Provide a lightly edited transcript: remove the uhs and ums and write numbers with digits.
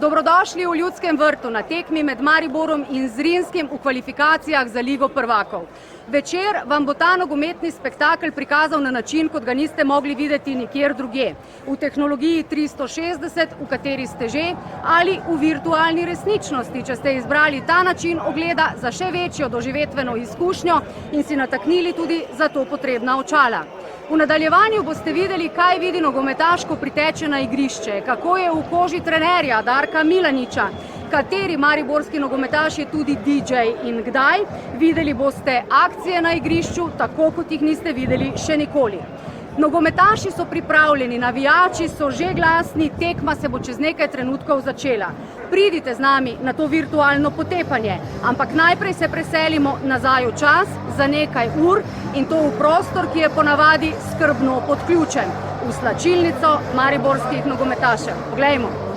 Dobrodošli v Ljudskem vrtu na tekmi med Mariborom in Zrinjskim v kvalifikacijah za Ligo prvakov. Večer vam bo ta nogometni spektakel prikazal na način, kot ga niste mogli videti nikjer drugje. V tehnologiji 360, v kateri ste že, ali v virtualni resničnosti, če ste izbrali ta način ogleda za še večjo doživetveno izkušnjo in si nataknili tudi za to potrebna očala. V nadaljevanju boste videli, kaj vidi nogometaš, ko priteče na igrišče, kako je v koži trenerja Darka Milaniča, kateri mariborski nogometaš je tudi DJ in kdaj. Videli boste akcije na igrišču, tako kot jih niste videli še nikoli. Nogometaši so pripravljeni, navijači so že glasni, tekma se bo čez nekaj trenutkov začela. Pridite z nami na to virtualno potepanje, ampak najprej se preselimo nazaj v čas za nekaj ur in to v prostor, ki je ponavadi skrbno podključen, v slačilnico mariborskih nogometašev. Poglejmo.